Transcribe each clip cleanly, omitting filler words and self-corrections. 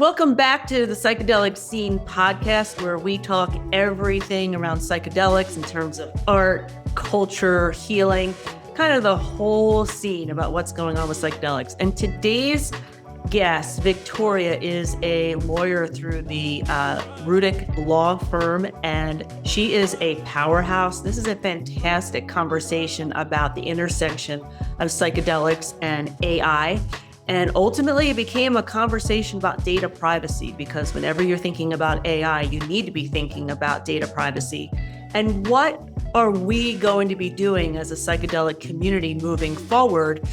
Welcome back to the Psychedelic Scene podcast, where we talk everything around psychedelics in terms of art, culture, healing, kind of the whole scene about what's going on with psychedelics. And today's guest, Victoria, is a lawyer through the Rudek law firm, and she is a powerhouse. This is a fantastic conversation about the intersection of psychedelics and AI. And ultimately, it became a conversation about data privacy, because whenever you're thinking about AI, you need to be thinking about data privacy. And what are we going to be doing as a psychedelic community moving forward?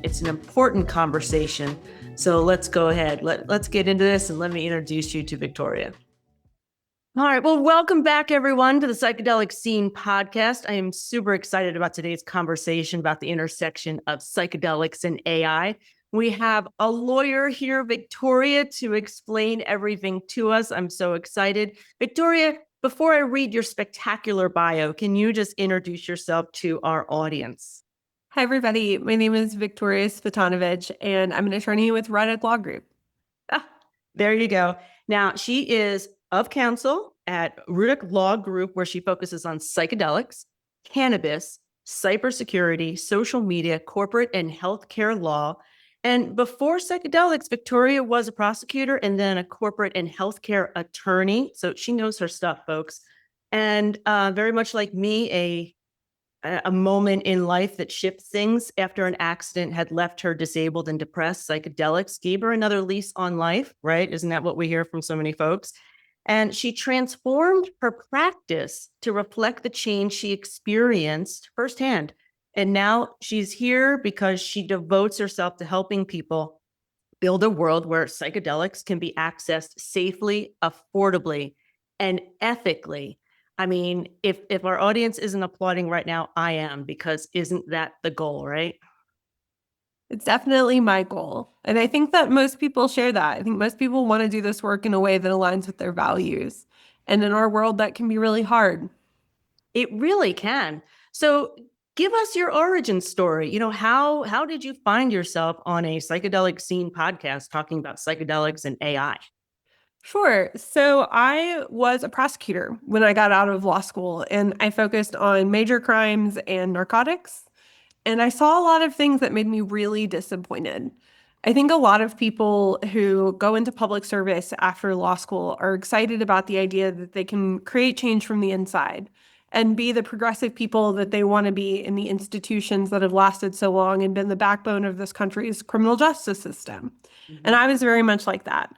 It's an important conversation. So let's go ahead. Let's get into this, and let me introduce you to Victoria. All right. Well, welcome back, everyone, to the Psychedelic Scene podcast. I am super excited about today's conversation about the intersection of psychedelics and AI. We have a lawyer here, Victoria, to explain everything to us. I'm so excited. Victoria, before I read your spectacular bio, can you just introduce yourself to our audience? Hi, everybody. My name is Victoria Cvitanovic, and I'm an attorney with Rudek Law Group. There you go. Now, she is of counsel at Rudek Law Group, where she focuses on psychedelics, cannabis, cybersecurity, social media, corporate, and healthcare law. And before psychedelics, Victoria was a prosecutor and then a corporate and healthcare attorney. So she knows her stuff, folks. And very much like me, a moment in life that shifts things. After an accident had left her disabled and depressed, psychedelics gave her another lease on life, right? Isn't that what we hear from so many folks? And she transformed her practice to reflect the change she experienced firsthand. And now she's here because she devotes herself to helping people build a world where psychedelics can be accessed safely, affordably, and ethically. I mean, if our audience isn't applauding right now, I am, because isn't that the goal, right? It's definitely my goal. And I think that most people share that. I think most people want to do this work in a way that aligns with their values. And in our world, that can be really hard. It really can. So give us your origin story. How did you find yourself on a Psychedelic Scene podcast talking about psychedelics and AI? Sure. So I was a prosecutor when I got out of law school, and I focused on major crimes and narcotics. And I saw a lot of things that made me really disappointed. I think a lot of people who go into public service after law school are excited about the idea that they can create change from the inside and be the progressive people that they want to be in the institutions that have lasted so long and been the backbone of this country's criminal justice system. And I was very much like that.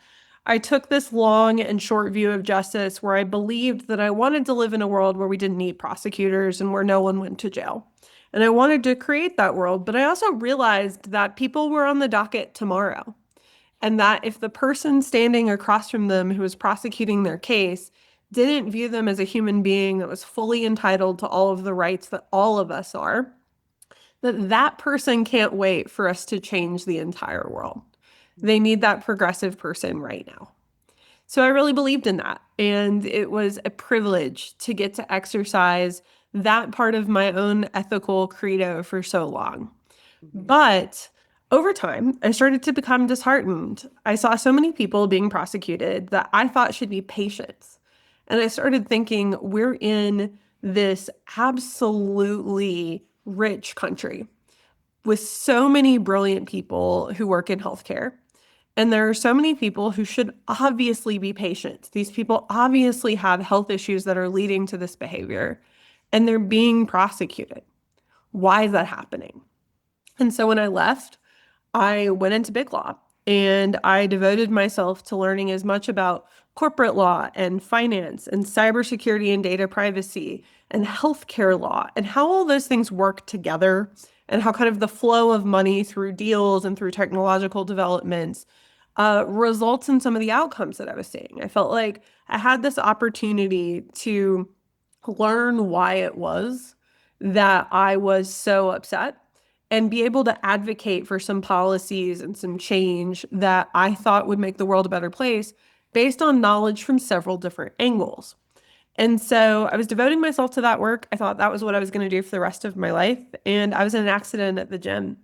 I took this long and short view of justice where I believed that I wanted to live in a world where we didn't need prosecutors and where no one went to jail. And I wanted to create that world, but I also realized that people were on the docket tomorrow. And that if the person standing across from them who was prosecuting their case didn't view them as a human being that was fully entitled to all of the rights that all of us are, that person can't wait for us to change the entire world. They need that progressive person right now. So I really believed in that. And it was a privilege to get to exercise that part of my own ethical credo for so long. But over time, I started to become disheartened. I saw so many people being prosecuted that I thought should be patients. And I started thinking, we're in this absolutely rich country with so many brilliant people who work in healthcare. And there are so many people who should obviously be patients. These people obviously have health issues that are leading to this behavior, and they're being prosecuted. Why is that happening? And so when I left, I went into big law, and I devoted myself to learning as much about corporate law and finance and cybersecurity and data privacy and healthcare law and how all those things work together, and how kind of the flow of money through deals and through technological developments results in some of the outcomes that I was seeing. I felt like I had this opportunity to learn why it was that I was so upset and be able to advocate for some policies and some change that I thought would make the world a better place based on knowledge from several different angles. And so I was devoting myself to that work. I thought that was what I was going to do for the rest of my life. And I was in an accident at the gym.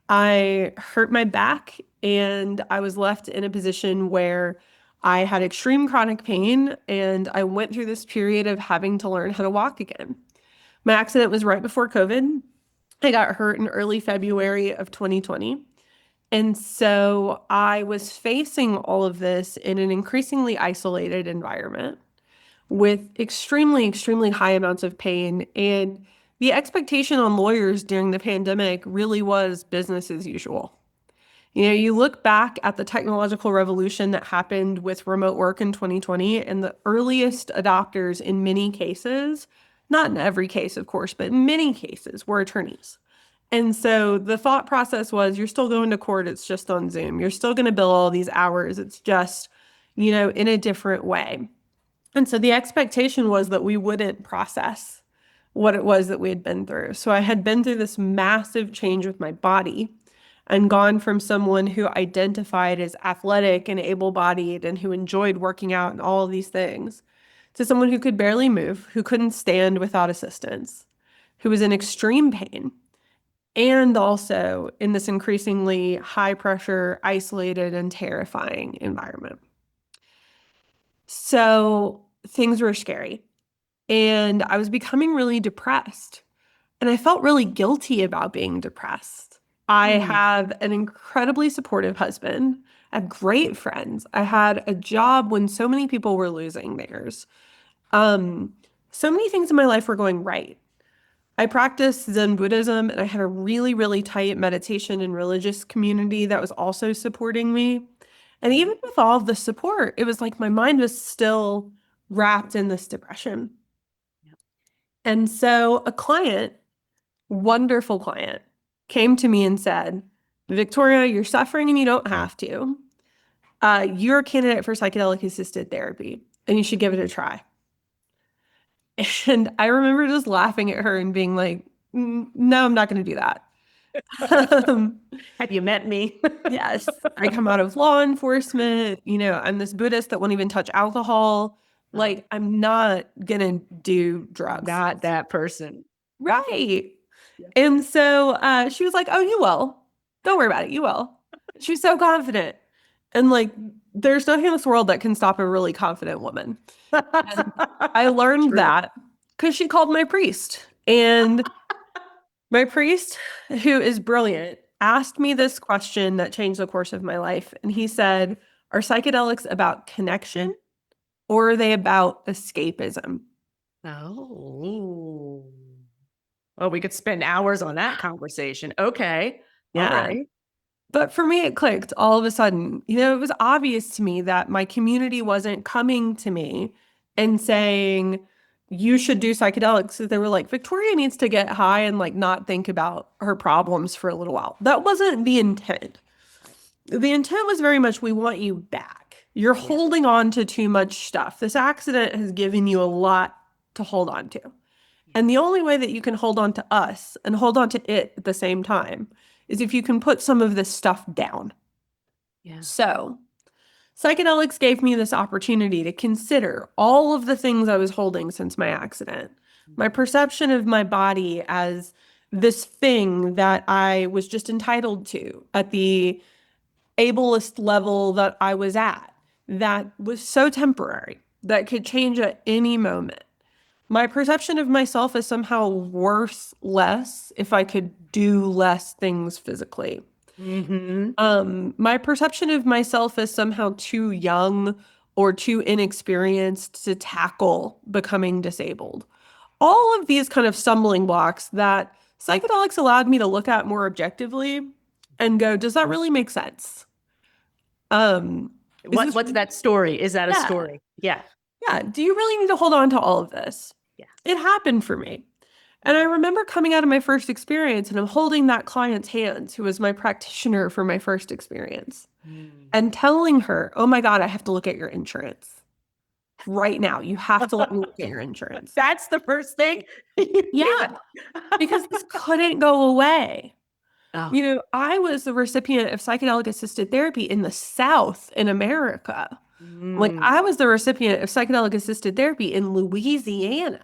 I hurt my back and I was left in a position where I had extreme chronic pain and I went through this period of having to learn how to walk again. My accident was right before COVID. I got hurt in early February of 2020. And so I was facing all of this in an increasingly isolated environment with extremely, extremely high amounts of pain. And the expectation on lawyers during the pandemic really was business as usual. You know, you look back at the technological revolution that happened with remote work in 2020, and the earliest adopters in many cases, not in every case, of course, but in many cases, were attorneys. And so the thought process was you're still going to court, it's just on Zoom. You're still going to bill all these hours, it's just, in a different way. And so the expectation was that we wouldn't process what it was that we had been through. So I had been through this massive change with my body and gone from someone who identified as athletic and able-bodied and who enjoyed working out and all of these things to someone who could barely move, who couldn't stand without assistance, who was in extreme pain, and also in this increasingly high pressure, isolated, and terrifying environment. So things were scary. And I was becoming really depressed. And I felt really guilty about being depressed. I have an incredibly supportive husband. I have great friends. I had a job when so many people were losing theirs. So many things in my life were going right. I practiced Zen Buddhism, and I had a really, really tight meditation and religious community that was also supporting me. And even with all of the support, it was like my mind was still wrapped in this depression. Yep. And so a client, wonderful client, came to me and said, Victoria, you're suffering and you don't have to. You're a candidate for psychedelic-assisted therapy, and you should give it a try. And I remember just laughing at her and being like, no, I'm not going to do that. Have you met me? Yes. I come out of law enforcement. I'm this Buddhist that won't even touch alcohol. Like, I'm not going to do drugs. Not that person. Right. Yeah. And so she was like, oh, you will. Don't worry about it. You will. She was so confident. And like, there's nothing in this world that can stop a really confident woman. And I learned that because she called my priest. And my priest, who is brilliant, asked me this question that changed the course of my life. And he said, are psychedelics about connection or are they about escapism? Oh. Well, we could spend hours on that conversation. Okay. Yeah. All right. But for me, it clicked all of a sudden. It was obvious to me that my community wasn't coming to me and saying, you should do psychedelics. So they were like, Victoria needs to get high and like not think about her problems for a little while. That wasn't the intent. The intent was very much, we want you back. You're holding on to too much stuff. This accident has given you a lot to hold on to. And the only way that you can hold on to us and hold on to it at the same time is if you can put some of this stuff down. Yeah. So psychedelics gave me this opportunity to consider all of the things I was holding since my accident. My perception of my body as this thing that I was just entitled to at the ableist level that I was at, that was so temporary, that could change at any moment. My perception of myself is somehow worth less if I could do less things physically. My perception of myself is somehow too young or too inexperienced to tackle becoming disabled. All of these kind of stumbling blocks that psychedelics allowed me to look at more objectively and go, does that really make sense? What's that story? Is that a story? Yeah. Yeah. Do you really need to hold on to all of this? Yeah. It happened for me. And I remember coming out of my first experience and I'm holding that client's hands, who was my practitioner for my first experience, and telling her, oh my God, I have to look at your insurance. Right now, you have to let me look at your insurance. That's the first thing? Yeah. Because this couldn't go away. Oh. I was the recipient of psychedelic-assisted therapy in the South in America. Like, I was the recipient of psychedelic-assisted therapy in Louisiana.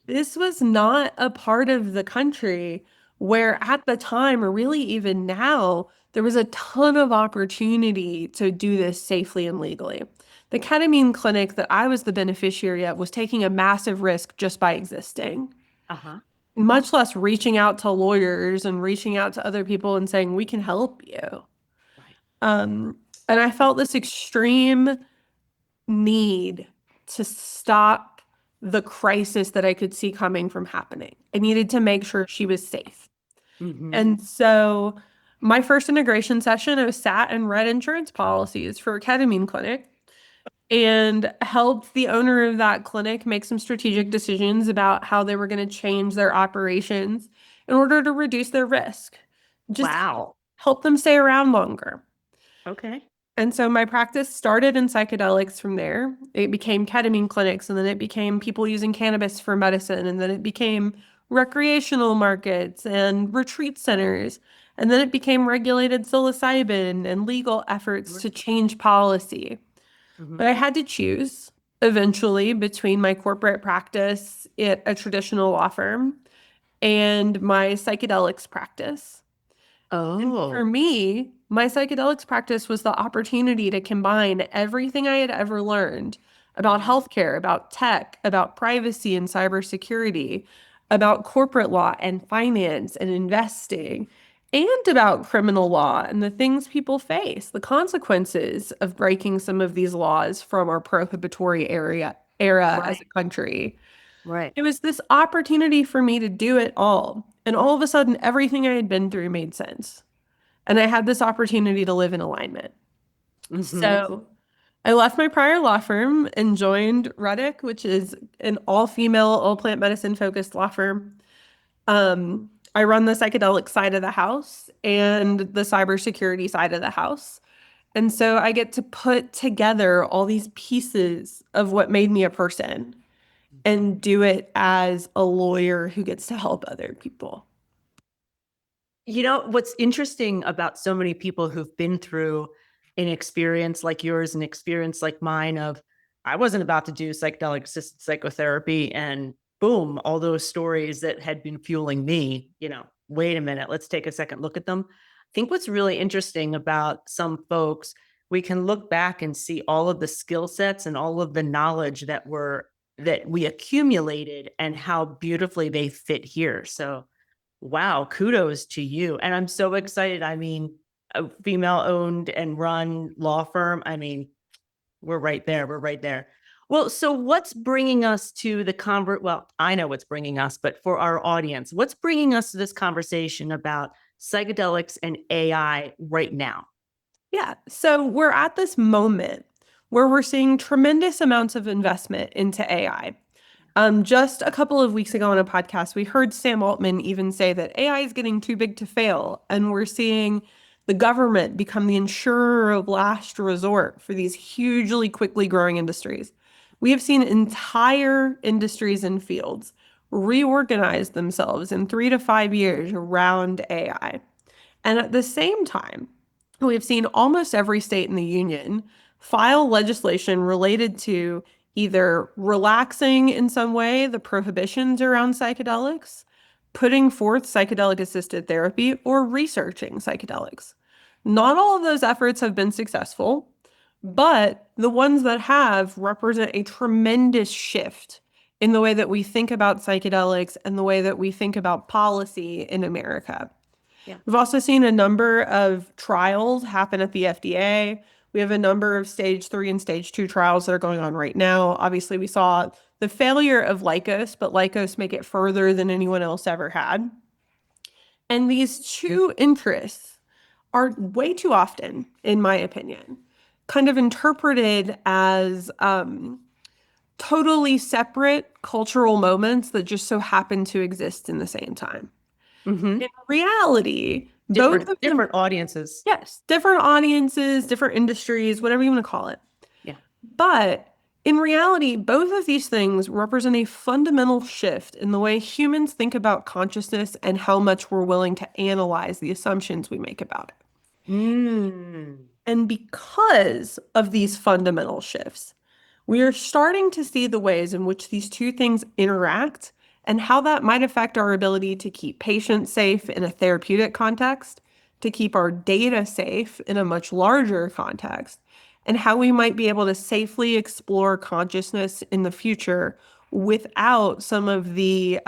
This was not a part of the country where at the time, or really even now, there was a ton of opportunity to do this safely and legally. The ketamine clinic that I was the beneficiary of was taking a massive risk just by existing, Uh-huh. much less reaching out to lawyers and reaching out to other people and saying, we can help you. Right. Um, and I felt this extreme need to stop the crisis that I could see coming from happening. I needed to make sure she was safe. Mm-hmm. And so my first integration session, I sat and read insurance policies for a ketamine clinic and helped the owner of that clinic make some strategic decisions about how they were going to change their operations in order to reduce their risk. Just Wow. help them stay around longer. Okay. And so my practice started in psychedelics from there. It became ketamine clinics, and then it became people using cannabis for medicine, and then it became recreational markets and retreat centers. And then it became regulated psilocybin and legal efforts to change policy. Mm-hmm. But I had to choose eventually between my corporate practice at a traditional law firm and my psychedelics practice. And for Oh. me, my psychedelics practice was the opportunity to combine everything I had ever learned about Mhm. healthcare, about tech, about privacy and cybersecurity, about corporate law and finance and investing, and about criminal law and the things people face, the consequences of breaking some of these laws from our prohibitory era as a Right. country. Right. It was this opportunity for me to do it all. And all of a sudden, everything I had been through made sense. And I had this opportunity to live in alignment. Mm-hmm. So I left my prior law firm and joined Rudek, which is an all-female, all-plant medicine focused law firm. I run the psychedelic side of the house and the cybersecurity side of the house. And so I get to put together all these pieces of what made me a person and do it as a lawyer who gets to help other people. You know, what's interesting about so many people who've been through an experience like yours, an experience like mine of I wasn't about to do psychedelic assisted psychotherapy and boom, all those stories that had been fueling me, wait a minute, let's take a second look at them. I think what's really interesting about some folks, we can look back and see all of the skill sets and all of the knowledge that we accumulated and how beautifully they fit here. So wow, kudos to you. And I'm so excited. I mean, a female owned and run law firm. I mean, we're right there. We're right there. Well, so what's bringing us to the well, I know what's bringing us, but for our audience, what's bringing us to this conversation about psychedelics and AI right now? Yeah. So we're at this moment where we're seeing tremendous amounts of investment into AI. Just a couple of weeks ago on a podcast, we heard Sam Altman even say that AI is getting too big to fail, and we're seeing the government become the insurer of last resort for these hugely quickly growing industries. We have seen entire industries and fields reorganize themselves in 3 to 5 years around AI. And at the same time, we've seen almost every state in the union file legislation related to either relaxing in some way the prohibitions around psychedelics, putting forth psychedelic assisted therapy, or researching psychedelics. Not all of those efforts have been successful, but the ones that have represent a tremendous shift in the way that we think about psychedelics and the way that we think about policy in America. Yeah. We've also seen a number of trials happen at the FDA. We have a number of stage 3 and stage 2 trials that are going on right now. Obviously, we saw the failure of Lycos, but Lycos make it further than anyone else ever had. And these two interests are way too often, in my opinion, kind of interpreted as totally separate cultural moments that just so happen to exist in the same time. In Hmm. reality, both Different, of them, different audiences. yes, different audiences, different industries, whatever you want to call it. Yeah. But in reality, both of these things represent a fundamental shift in the way humans think about consciousness and how much we're willing to analyze the assumptions we make about it. Mm. And because of these fundamental shifts, we are starting to see the ways in which these two things interact and how that might affect our ability to keep patients safe in a therapeutic context, to keep our data safe in a much larger context, and how we might be able to safely explore consciousness in the future without some of the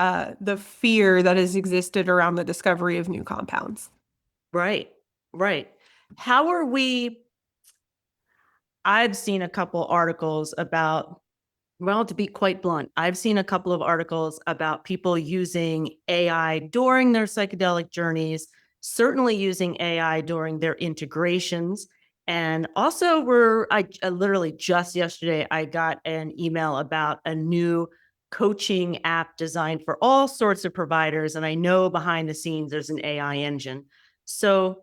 fear that has existed around the discovery of new compounds. Right, right. How are we? I've seen a couple articles about, well, to be quite blunt, I've seen a couple of articles about people using AI during their psychedelic journeys, certainly using AI during their integrations. And also, I literally just yesterday, I got an email about a new coaching app designed for all sorts of providers. And I know behind the scenes there's an AI engine. So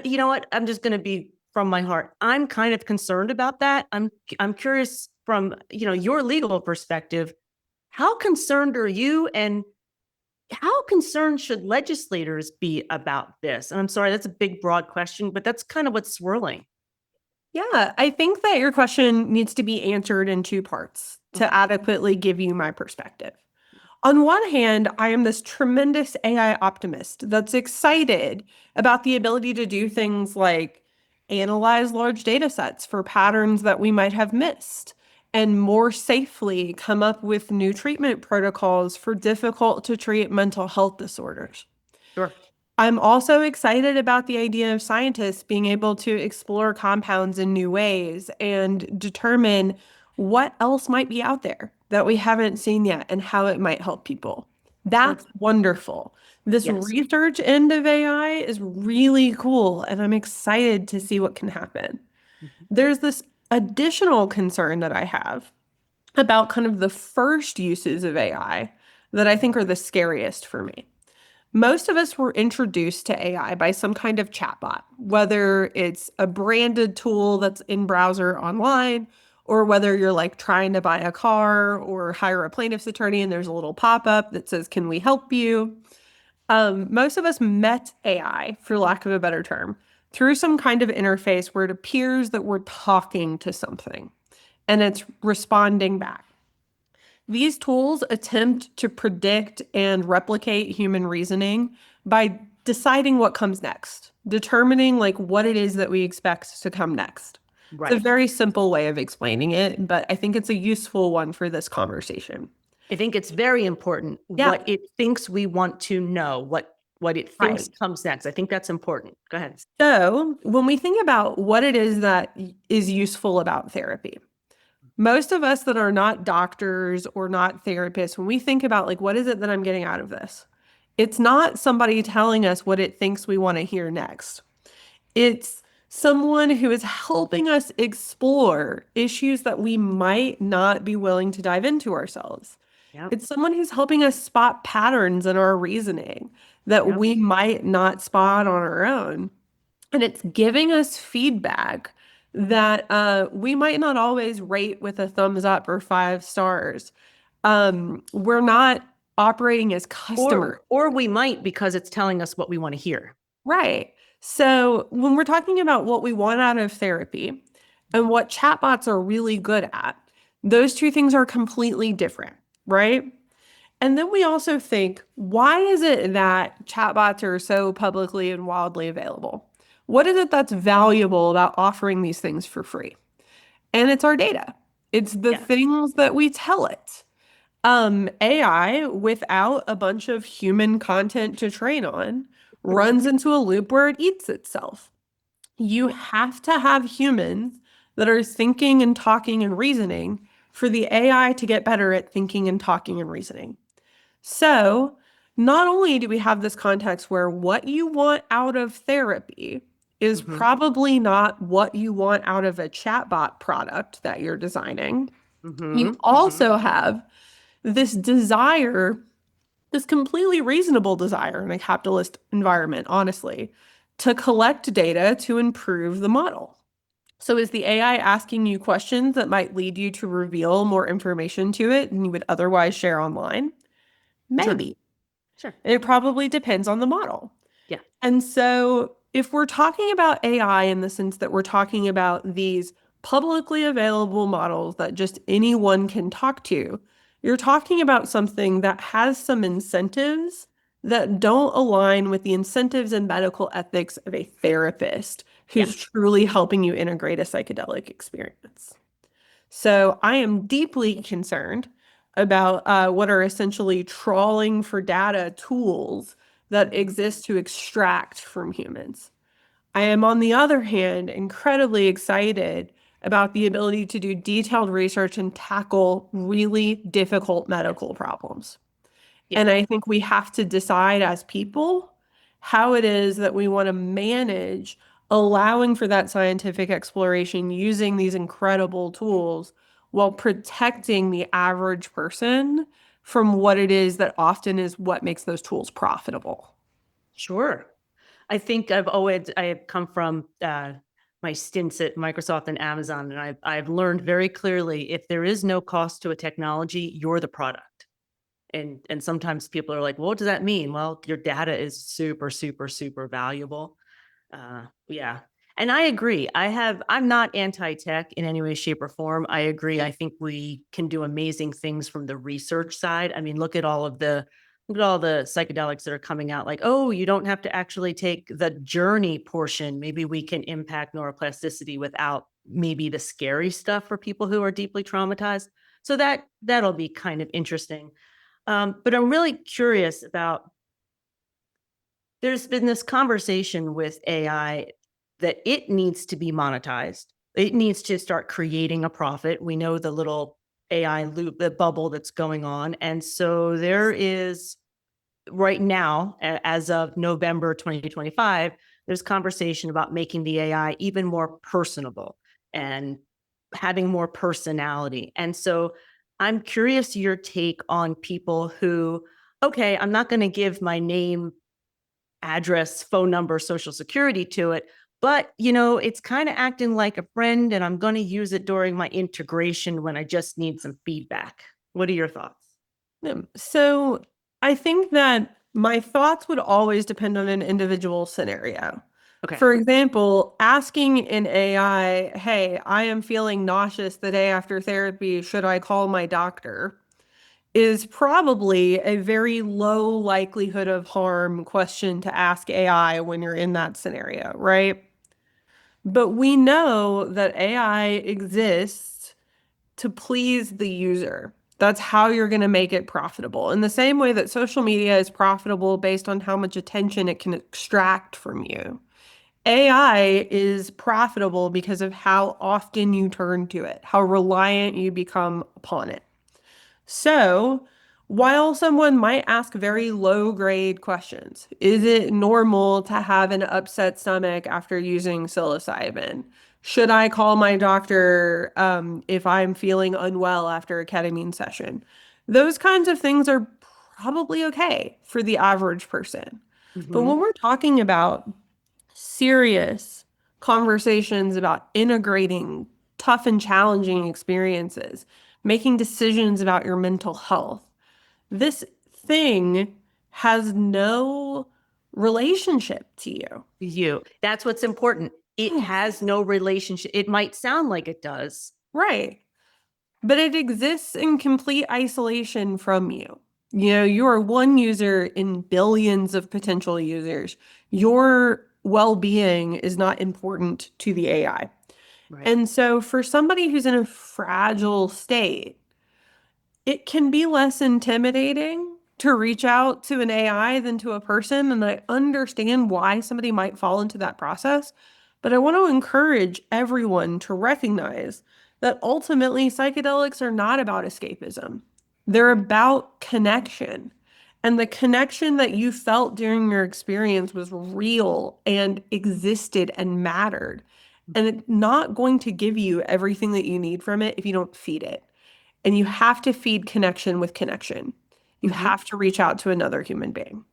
you know what? I'm just going to be from my heart. I'm kind of concerned about that. I'm curious from, your legal perspective, how concerned are you, and how concerned should legislators be about this? And I'm sorry, that's a big, broad question, but that's kind of what's swirling. Yeah, I think that your question needs to be answered in two parts to adequately give you my perspective. On one hand, I am this tremendous AI optimist that's excited about the ability to do things like analyze large data sets for patterns that we might have missed and more safely come up with new treatment protocols for difficult to treat mental health disorders. Sure. I'm also excited about the idea of scientists being able to explore compounds in new ways and determine what else might be out there that we haven't seen yet and how it might help people. Sure. That's wonderful. This Yes. research end of AI is really cool, and I'm excited to see what can happen. Mhm. There's this additional concern that I have about kind of the first uses of AI that I think are the scariest for me. Most of us were introduced to AI by some kind of chatbot, whether it's a branded tool that's in browser online, or whether you're like trying to buy a car or hire a plaintiff's attorney and there's a little pop-up that says, "Can we help you?" Most of us met AI, for lack of a better term, through some kind of interface where it appears that we're talking to something and it's responding back. These tools attempt to predict and replicate human reasoning by deciding what comes next, determining like what it is that we expect to come next. It's a Right. very simple way of explaining it, but I think it's a useful one for this conversation. I think it's very important Yeah, what it thinks we want to know, what it thinks right. comes next. I think that's important. Go ahead. So, when we think about what it is that is useful about therapy, most of us that are not doctors or not therapists, when we think about like, what is it that I'm getting out of this? It's not somebody telling us what it thinks we want to hear next. It's someone who is helping us explore issues that we might not be willing to dive into ourselves. Yep. It's someone who's helping us spot patterns in our reasoning that Yep. we might not spot on our own. And it's giving us feedback that we might not always rate with a thumbs up or 5 stars. We're not operating as customers. Or we might, because it's telling us what we want to hear. Right. So when we're talking about what we want out of therapy and what chatbots are really good at, those two things are completely different, right? And then we also think, why is it that chatbots are so publicly and wildly available? What is it that's valuable about offering these things for free? And it's our data. It's the Yeah. things that we tell it. AI without a bunch of human content to train on runs into a loop where it eats itself. You have to have humans that are thinking and talking and reasoning for the AI to get better at thinking and talking and reasoning. So, not only do we have this context where what you want out of therapy is Mm-hmm. probably not what you want out of a chatbot product that you're designing, Mm-hmm. you also have this desire, this completely reasonable desire in a capitalist environment, honestly, to collect data to improve the model. So, is the AI asking you questions that might lead you to reveal more information to it than you would otherwise share online? Sure. Maybe. Sure. It probably depends on the model. Yeah. And so, if we're talking about AI in the sense that we're talking about these publicly available models that just anyone can talk to, You're talking about something that has some incentives that don't align with the incentives and medical ethics of a therapist Yeah, who's truly helping you integrate a psychedelic experience. So I am deeply concerned about what are essentially trawling for data tools that exist to extract from humans. I am, on the other hand, incredibly excited about the ability to do detailed research and tackle really difficult medical problems. yeah. And I think we have to decide as people how it is that we want to manage allowing for that scientific exploration using these incredible tools while protecting the average person from what it is that often is what makes those tools profitable. Sure. I think I have come from my stints at Microsoft and Amazon, and I've learned very clearly if there is no cost to a technology, you're the product. And sometimes people are like, well, what does that mean? Well, your data is super, super, super valuable. Yeah. And I agree. I'm not anti-tech in any way, shape, or form. I agree. I think we can do amazing things from the research side. I mean, look at all the psychedelics that are coming out, like, oh, you don't have to actually take the journey portion. Maybe we can impact neuroplasticity without maybe the scary stuff for people who are deeply traumatized. So that'll be kind of interesting. But I'm really curious about there's been this conversation with AI that it needs to be monetized. It needs to start creating a profit. We know the little AI loop, the bubble that's going on. And so there is right now, as of November 2025, there's conversation about making the AI even more personable and having more personality. And so I'm curious your take on people who, okay, I'm not going to give my name, address, phone number, social security to it, but it's kind of acting like a friend and I'm going to use it during my integration when I just need some feedback. What are your thoughts? So I think that my thoughts would always depend on an individual scenario. Okay. For example, asking an AI, hey, I am feeling nauseous the day after therapy. Should I call my doctor? Is probably a very low likelihood of harm question to ask AI when you're in that scenario, right? But we know that AI exists to please the user. That's how you're going to make it profitable. In the same way that social media is profitable based on how much attention it can extract from you. AI is profitable because of how often you turn to it, how reliant you become upon it. So, while someone might ask very low grade questions, is it normal to have an upset stomach after using psilocybin? Should I call my doctor if I'm feeling unwell after a ketamine session? Those kinds of things are probably okay for the average person. But Hmm. when we're talking about serious conversations about integrating tough and challenging experiences, making decisions about your mental health. This thing has no relationship to you. That's what's important. It has no relationship. It might sound like it does. Right. But it exists in complete isolation from you. You are one user in billions of potential users. Your well being is not important to the AI. Right. And so, for somebody who's in a fragile state, it can be less intimidating to reach out to an AI than to a person. And I understand why somebody might fall into that process. But I want to encourage everyone to recognize that ultimately psychedelics are not about escapism, they're about connection. And the connection that you felt during your experience was real and existed and mattered. And it's not going to give you everything that you need from it if you don't feed it. And you have to feed connection with connection. You Mhm. have to reach out to another human being.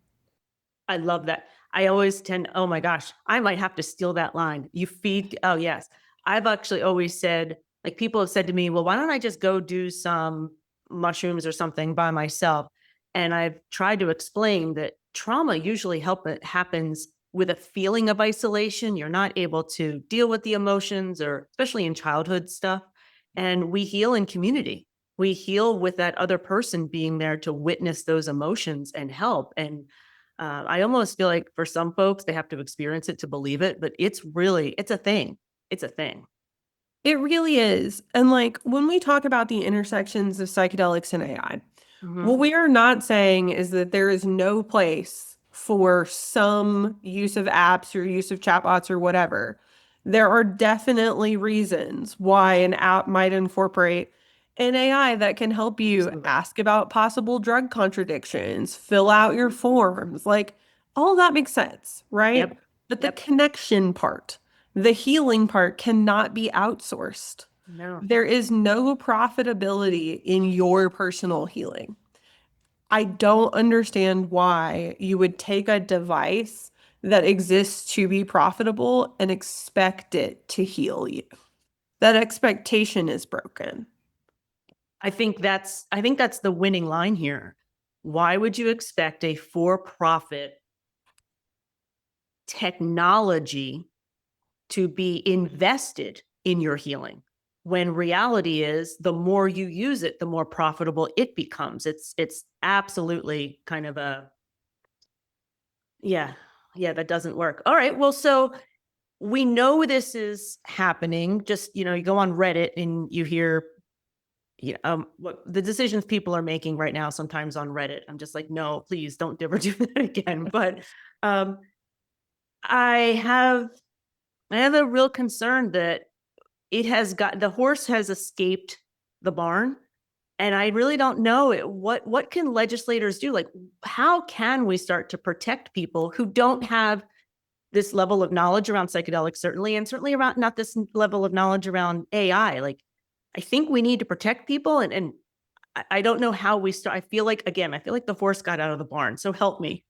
I love that. I always tend, oh my gosh, I might have to steal that line. You feed, oh yes. I've actually always said, like people have said to me, well, why don't I just go do some mushrooms or something by myself? And I've tried to explain that trauma usually happens with a feeling of isolation. You're not able to deal with the emotions or especially in childhood stuff. And we heal in community. We heal with that other person being there to witness those emotions and help. And I almost feel like for some folks, they have to experience it to believe it, but it's a thing. It's a thing. It really is. And like when we talk about the intersections of psychedelics and AI, what Mm-hmm. we are not saying is that there is no place for some use of apps or use of chatbots or whatever. There are definitely reasons why an app might incorporate an AI that can help you Absolutely. ask about possible drug contradictions, fill out your forms. Like all that makes sense, right? Yep. But the Yep. connection part, the healing part cannot be outsourced. No. There is no profitability in your personal healing. I don't understand why you would take a device that exists to be profitable and expect it to heal you. That expectation is broken. I think that's the winning line here. Why would you expect a for-profit technology to be invested in your healing when reality is the more you use it, the more profitable it becomes? It's absolutely kind of a yeah, yeah, that doesn't work. All right, well, so we know this is happening. Just, you go on Reddit and you hear what the decisions people are making right now sometimes on Reddit. I'm just like, no, please don't ever do that again. But um I have I have a real concern that the horse has escaped the barn. And I really don't know what can legislators do? Like, how can we start to protect people who don't have this level of knowledge around psychedelics, certainly, and certainly around not this level of knowledge around AI? Like, I think we need to protect people, and I don't know how we start. I feel like the horse got out of the barn. So help me.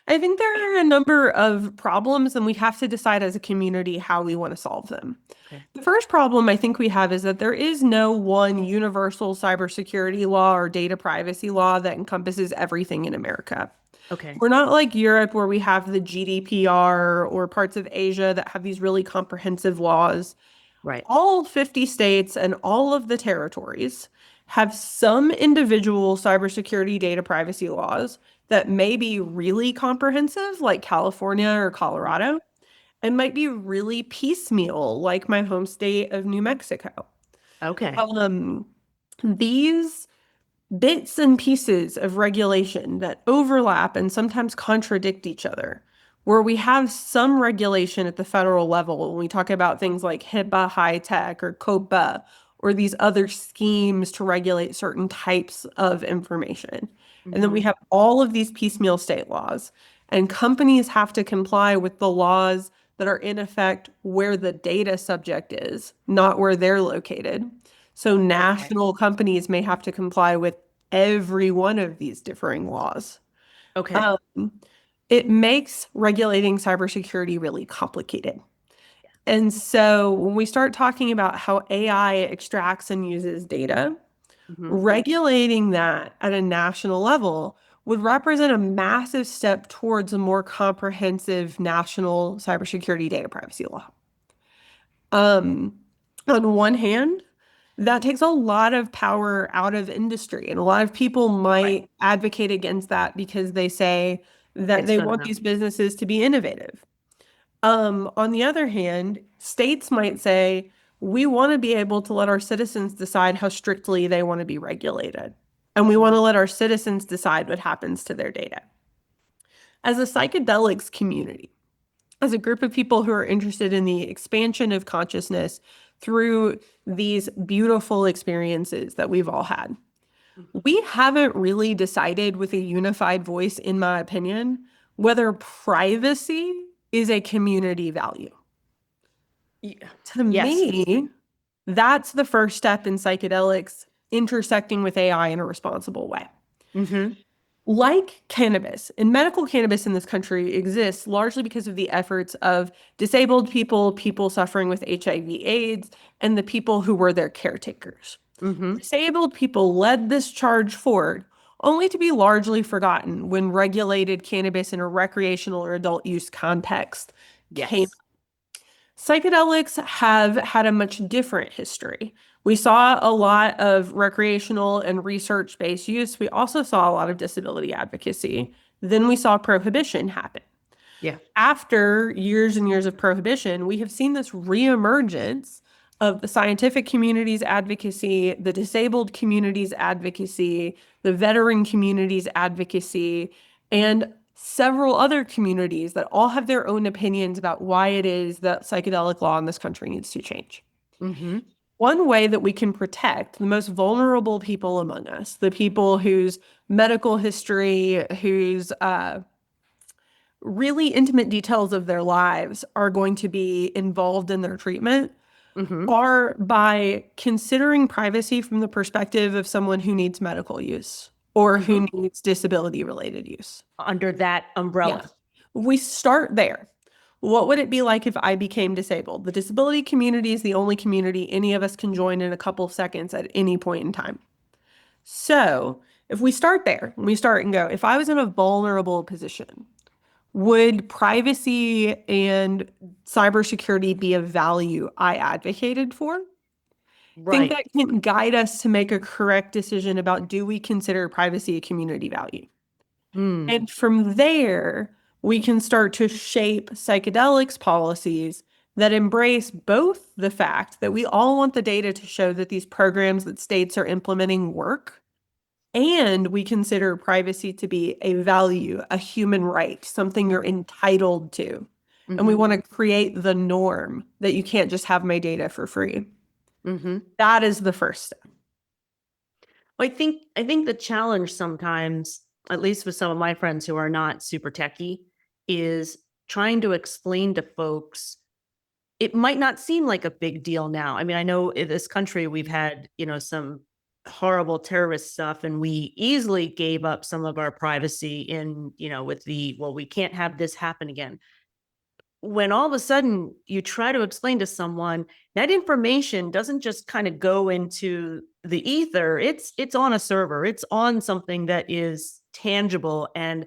I think there are a number of problems, and we have to decide as a community how we want to solve them. Okay. The first problem I think we have is that there is no one universal cybersecurity law or data privacy law that encompasses everything in America. Okay. We're not like Europe where we have the GDPR or parts of Asia that have these really comprehensive laws. Right. All 50 states and all of the territories have some individual cybersecurity data privacy laws that may be really comprehensive, like California or Colorado, and might be really piecemeal, like my home state of New Mexico. Okay. Um, these bits and pieces of regulation that overlap and sometimes contradict each other, where we have some regulation at the federal level when we talk about things like HIPAA, high tech, or COPA, or these other schemes to regulate certain types of information. And then we Mm-hmm. have all of these piecemeal state laws, and companies have to comply with the laws that are in effect where the data subject is, not where they're located. So Okay. national companies may have to comply with every one of these differing laws. Okay. Um, it makes regulating cybersecurity really complicated. And so when we start talking about how AI extracts and uses data, Mm-hmm. regulating that at a national level would represent a massive step towards a more comprehensive national cybersecurity data privacy law. Um, on one hand, that takes a lot of power out of industry, and a lot of people Right. might advocate against that because they say that It's they good want enough. these businesses to be innovative. On the other hand, states might say, we want to be able to let our citizens decide how strictly they want to be regulated. And we want to let our citizens decide what happens to their data. As a psychedelics community, as a group of people who are interested in the expansion of consciousness through these beautiful experiences that we've all had, we haven't really decided with a unified voice, in my opinion, whether privacy is a community value. Yeah. To Yes. me, that's the first step in psychedelics intersecting with AI in a responsible way. Mm-hmm. Like cannabis, and medical cannabis in this country exists largely because of the efforts of disabled people, people suffering with HIV/AIDS, and the people who were their caretakers. Mm-hmm. Disabled people led this charge forward, only to be largely forgotten when regulated cannabis in a recreational or adult use context came. Yes. Psychedelics have had a much different history. We saw a lot of recreational and research-based use. We also saw a lot of disability advocacy. Then we saw prohibition happen. Yeah. After years and years of prohibition, we have seen this reemergence of the scientific community's advocacy, the disabled community's advocacy, the veteran community's advocacy, and several other communities that all have their own opinions about why it is that psychedelic law in this country needs to change. Mm-hmm. One way that we can protect the most vulnerable people among us, the people whose medical history, whose really intimate details of their lives are going to be involved in their treatment, Mm-hmm. are by considering privacy from the perspective of someone who needs medical use or Mm-hmm. who needs disability related use. Under that Yeah. umbrella. We start there. What would it be like if I became disabled? The disability community is the only community any of us can join in a couple of seconds at any point in time. So if we start there, we start and go, if I was in a vulnerable position, would privacy and cybersecurity be a value I advocated for? Think Right. that can guide us to make a correct decision about, do we consider privacy a community value? Mm. And from there, we can start to shape psychedelics policies that embrace both the fact that we all want the data to show that these programs that states are implementing work, and we consider privacy to be a value, a human right, something you're entitled to. And we Mm-hmm. want to create the norm that you can't just have my data for free. Mm-hmm. That is the first step. I think the challenge sometimes, at least with some of my friends who are not super techy, is trying to explain to folks it might not seem like a big deal now. I mean, I know in this country we've had, some horrible terrorist stuff and we easily gave up some of our privacy in, with well, we can't have this happen again. When all of a sudden you try to explain to someone that information doesn't just kind of go into the ether, it's on a server, it's on something that is tangible. And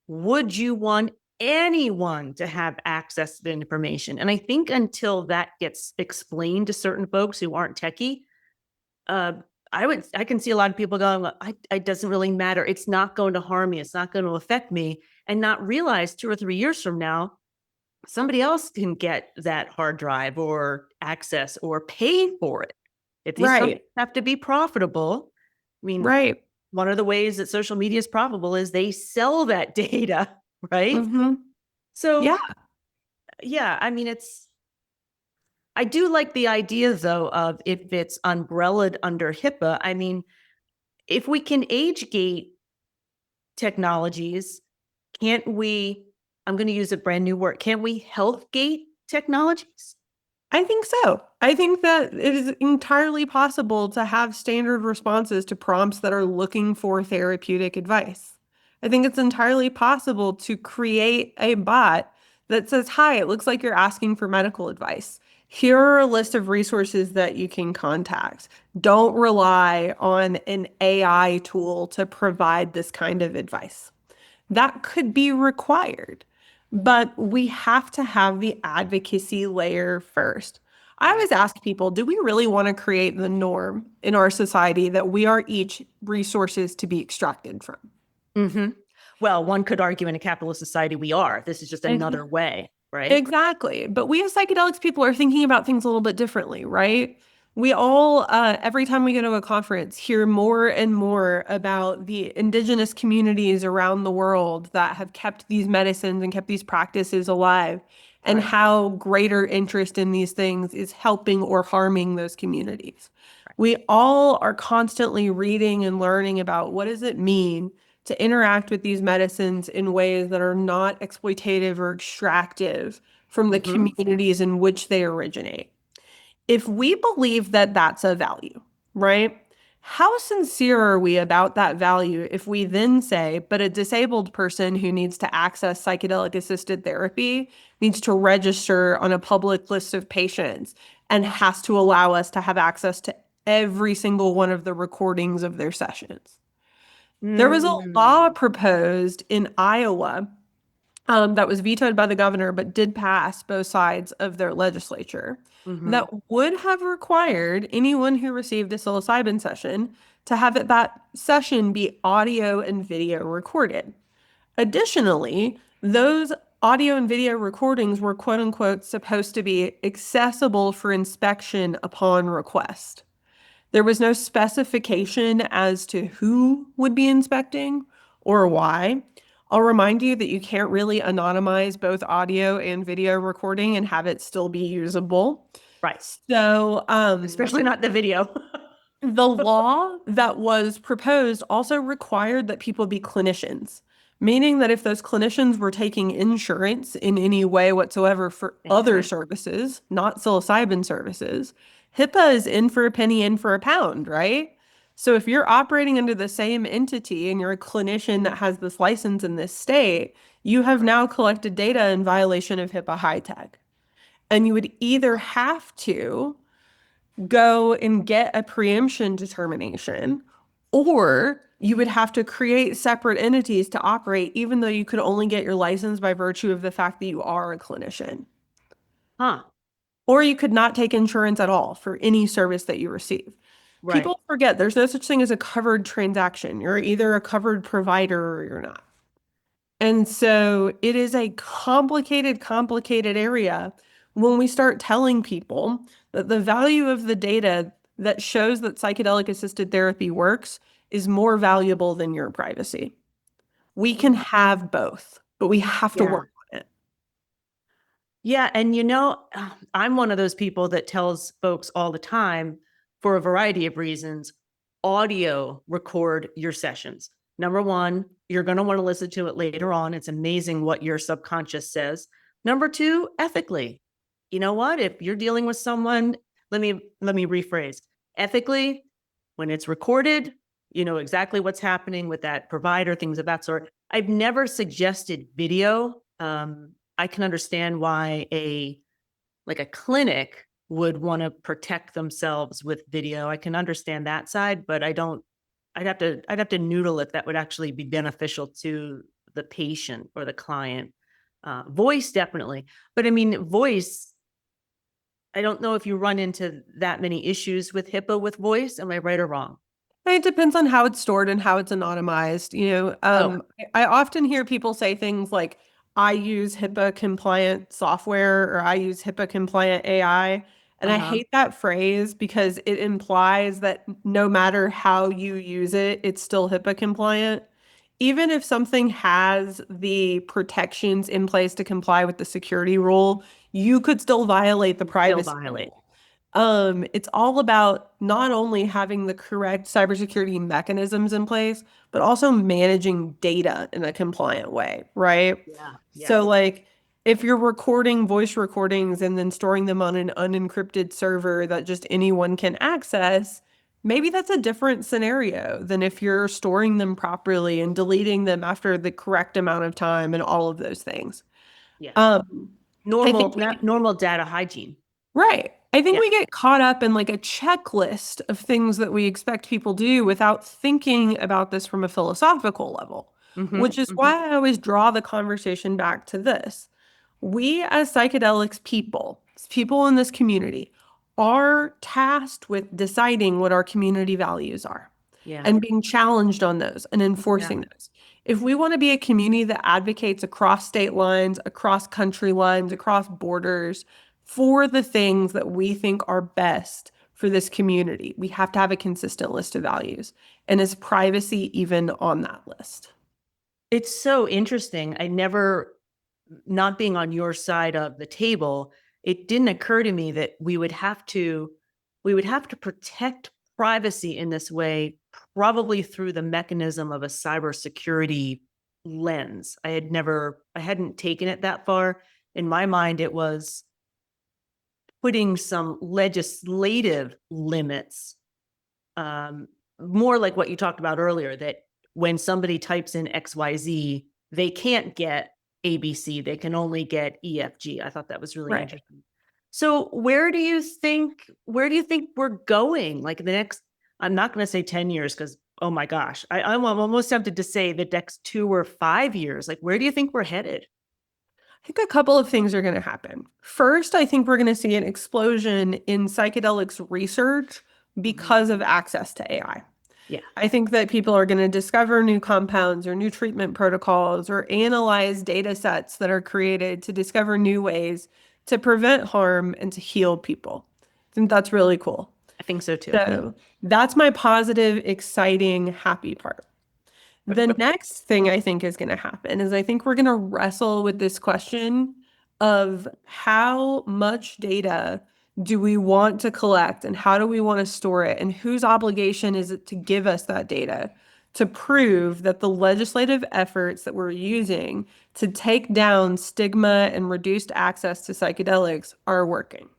would you want anyone to have access to the information? And I think until that gets explained to certain folks who aren't techie, uh, I can see a lot of people going, "Well, it doesn't really matter. It's not going to harm me. It's not going to affect me," and not realize 2 or 3 years from now, somebody else can get that hard drive or access or pay for it. If these companies Right, have to be profitable, I mean, right. one of the ways that social media is profitable is they sell that data, right? Mm-hmm. So, Yeah, yeah, I mean, I do like the idea though of if it's umbrellaed under HIPAA. I mean, if we can age gate technologies, can't we? I'm going to use a brand new word. Can't we health gate technologies? I think so. I think that it is entirely possible to have standard responses to prompts that are looking for therapeutic advice. I think it's entirely possible to create a bot that says, "Hi, it looks like you're asking for medical advice. Here are a list of resources that you can contact. Don't rely on an AI tool to provide this kind of advice." That could be required, but we have to have the advocacy layer first. I Right. always ask people, do we really want to create the norm in our society that we are each resources to be extracted from? Mm-hmm. Well, one could argue in a capitalist society we are. This is just another way, right? Exactly. But we as psychedelics people are thinking about things a little bit differently, right? We all, every time we go to a conference, hear more and more about the indigenous communities around the world that have kept these medicines and kept these practices alive, and Right. how greater interest in these things is helping or harming those communities. Right. We all are constantly reading and learning about, what does it mean to interact with these medicines in ways that are not exploitative or extractive from the Mm-hmm. communities in which they originate. If we believe that that's a value, right? How sincere are we about that value if we then say, but a disabled person who needs to access psychedelic assisted therapy needs to register on a public list of patients and has to allow us to have access to every single one of the recordings of their sessions? There was a law Mm. proposed in Iowa that was vetoed by the governor, but did pass both sides of their legislature. Mm-hmm. That would have required anyone who received a psilocybin session to have that session be audio and video recorded. Additionally, those audio and video recordings were quote unquote supposed to be accessible for inspection upon request. There was no specification as to who would be inspecting or why. I'll remind you that you can't really anonymize both audio and video recording and have it still be usable. Right. So, Especially not the video. the law that was proposed also required that people be clinicians, meaning that if those clinicians were taking insurance in any way whatsoever for other Okay. services, not psilocybin services, HIPAA is in for a penny, in for a pound, right? So if you're operating under the same entity and you're a clinician that has this license in this state, you have Right. now collected data in violation of HIPAA high tech. And you would either have to go and get a preemption determination, or you would have to create separate entities to operate, even though you could only get your license by virtue of the fact that you are a clinician. Huh. Or you could not take insurance at all for any service that you receive. Right. People forget there's no such thing as a covered transaction. You're either a covered provider or you're not. And so it is a complicated, complicated area when we start telling people that the value of the data that shows that psychedelic assisted therapy works is more valuable than your privacy. We can have both, but we have to Yeah. work on it. Yeah, and I'm one of those people that tells folks all the time, for a variety of reasons, audio record your sessions. Number one, you're going to want to listen to it later on. It's amazing what your subconscious says. Number two, ethically. You know what? If you're dealing with someone, let me rephrase. Ethically, when it's recorded, you know exactly what's happening with that provider, things of that sort. I've never suggested video. I can understand why a clinic would want to protect themselves with video. I can understand that side, but I don't. I'd have to noodle if that would actually be beneficial to the patient or the client. Voice definitely, but I mean voice. I don't know if you run into that many issues with HIPAA with voice. Am I right or wrong? It depends on how it's stored and how it's anonymized. Oh, I often hear people say things like, I use HIPAA compliant software or I use HIPAA compliant AI. And I uh-huh. hate that phrase because it implies that no matter how you use it, it's still HIPAA compliant. Even if something has the protections in place to comply with the security rule, you could still violate the Still privacy violate. rule. It's all about not only having the correct cybersecurity mechanisms in place, but also managing data in a compliant way, right? Yeah. So, Yes. like, if you're recording voice recordings and then storing them on an unencrypted server that just anyone can access, maybe that's a different scenario than if you're storing them properly and deleting them after the correct amount of time and all of those things. Yes. Um, I Normal, think we not normal data hygiene. Right. I think Yeah. we get caught up in like a checklist of things that we expect people do without thinking about this from a philosophical level, Mm-hmm. which is Mm-hmm. why I always draw the conversation back to this. We as psychedelics people in this community, are tasked with deciding what our community values are Yeah. and being challenged on those and Yeah. enforcing those. If we want to be a community that advocates across state lines, across country lines, across borders for the things that we think are best for this community, we have to have a consistent list of values. And is privacy even on that list? It's so interesting. Not being on your side of the table, it didn't occur to me that we would have to protect privacy in this way, probably through the mechanism of a cybersecurity lens. I hadn't taken it that far. In my mind, it was putting some legislative limits, um, more like what you talked about earlier, that when somebody types in XYZ, they can't get ABC, they can only get EFG. I thought that was really Right. interesting. So where do you think we're going? Like the next, I'm not going to say 10 years because oh my gosh, I'm almost tempted to say the next 2 or 5 years. Like where do you think we're headed? I think a couple of things are going to happen. First, I think we're going to see an explosion in psychedelics research Hmm. because of access to AI. Yeah. I think that people are going to discover new compounds or new treatment protocols or analyze data sets that are created to discover new ways to prevent harm and to heal people. I think that's really cool. I think so too. So that's my positive, exciting, happy part. The next thing I think is going to happen is I think we're going to wrestle with this question of how much data do we want to collect and how do we want to store it and whose obligation is it to give us that data to prove that the legislative efforts that we're using to take down stigma and reduced access to psychedelics are working.